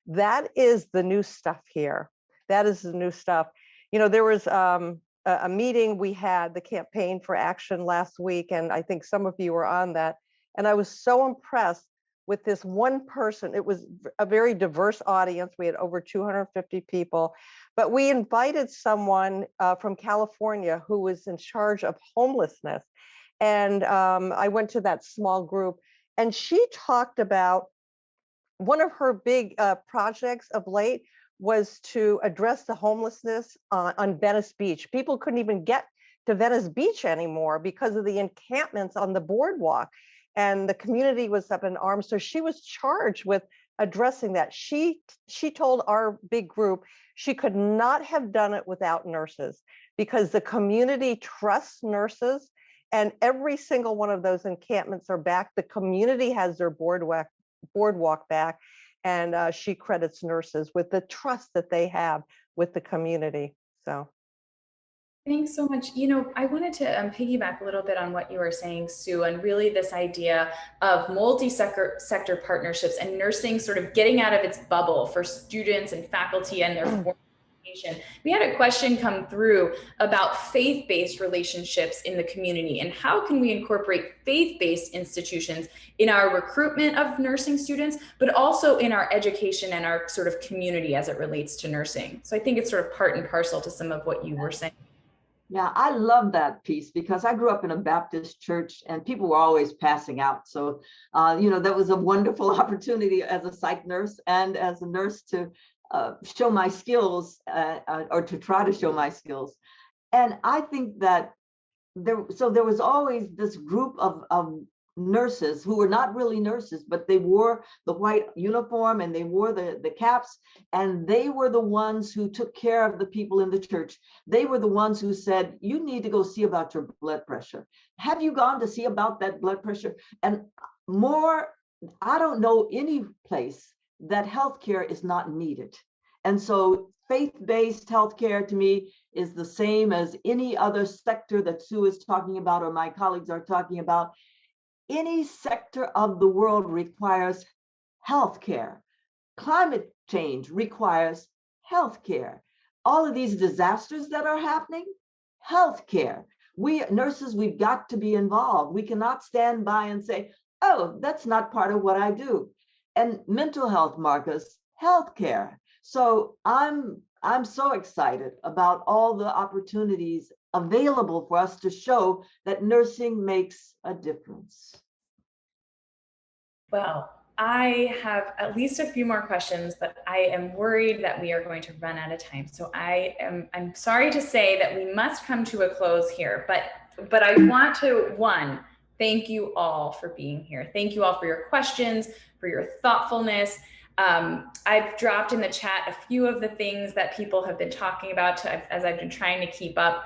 F: That is the new stuff here. That is the new stuff. You know, there was a meeting we had, the Campaign for Action, last week, and I think some of you were on that. And I was so impressed with this one person. It was a very diverse audience. We had over 250 people, but we invited someone from California who was in charge of homelessness. And I went to that small group, and she talked about one of her big projects of late was to address the homelessness on Venice Beach. People couldn't even get to Venice Beach anymore because of the encampments on the boardwalk. And the community was up in arms. So she was charged with addressing that. She told our big group she could not have done it without nurses, because the community trusts nurses, and every single one of those encampments are back. The community has their boardwalk back, and she credits nurses with the trust that they have with the community. So.
A: Thanks so much. You know, I wanted to piggyback a little bit on what you were saying, Sue, and really this idea of multi-sector partnerships and nursing sort of getting out of its bubble for students and faculty and their formation. We had a question come through about faith-based relationships in the community and how can we incorporate faith-based institutions in our recruitment of nursing students, but also in our education and our sort of community as it relates to nursing. So I think it's sort of part and parcel to some of what you were saying.
D: Yeah, I love that piece because I grew up in a Baptist church and people were always passing out. So, that was a wonderful opportunity as a psych nurse and as a nurse to show my skills or to try to show my skills. And I think that there was always this group of nurses who were not really nurses, but they wore the white uniform and they wore the caps, and they were the ones who took care of the people in the church. They were the ones who said, you need to go see about your blood pressure. Have you gone to see about that blood pressure? And more, I don't know any place that healthcare is not needed. And so faith-based healthcare to me is the same as any other sector that Sue is talking about or my colleagues are talking about. Any sector of the world requires healthcare. Climate change requires healthcare. All of these disasters that are happening, healthcare. We nurses, we've got to be involved. We cannot stand by and say, oh, that's not part of what I do. And mental health, Marcus, healthcare. So I'm so excited about all the opportunities available for us to show that nursing makes a difference.
A: Well, I have at least a few more questions, but I am worried that we are going to run out of time. So I'm sorry to say that we must come to a close here, but I want to, thank you all for being here. Thank you all for your questions, for your thoughtfulness. I've dropped in the chat a few of the things that people have been talking about as I've been trying to keep up.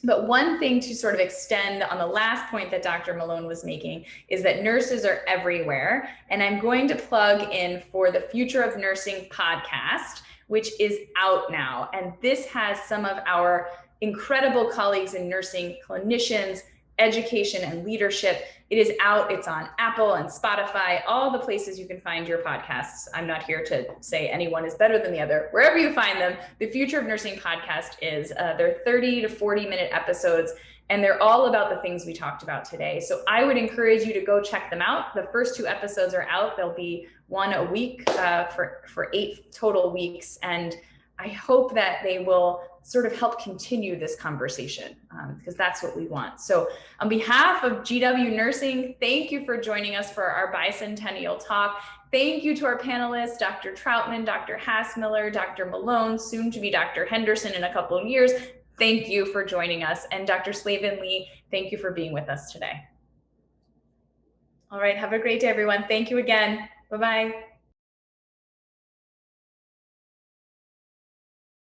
A: But one thing to sort of extend on the last point that Dr. Malone was making is that nurses are everywhere. And I'm going to plug in for the Future of Nursing podcast, which is out now. And this has some of our incredible colleagues in nursing, clinicians, education, and leadership. It is out. It's on Apple and Spotify, all the places you can find your podcasts. I'm not here to say anyone is better than the other. Wherever you find them, the Future of Nursing podcast is, they're 30 to 40-minute episodes, and they're all about the things we talked about today. So I would encourage you to go check them out. The first 2 episodes are out. There'll be one a week for 8 total weeks. And I hope that they will sort of help continue this conversation because that's what we want. So on behalf of GW Nursing, thank you for joining us for our Bicentennial talk. Thank you to our panelists, Dr. Trautman, Dr. Hassmiller, Dr. Malone, soon to be Dr. Henderson in a couple of years. Thank you for joining us. And Dr. Slaven Lee, thank you for being with us today. All right, have a great day, everyone. Thank you again. Bye-bye.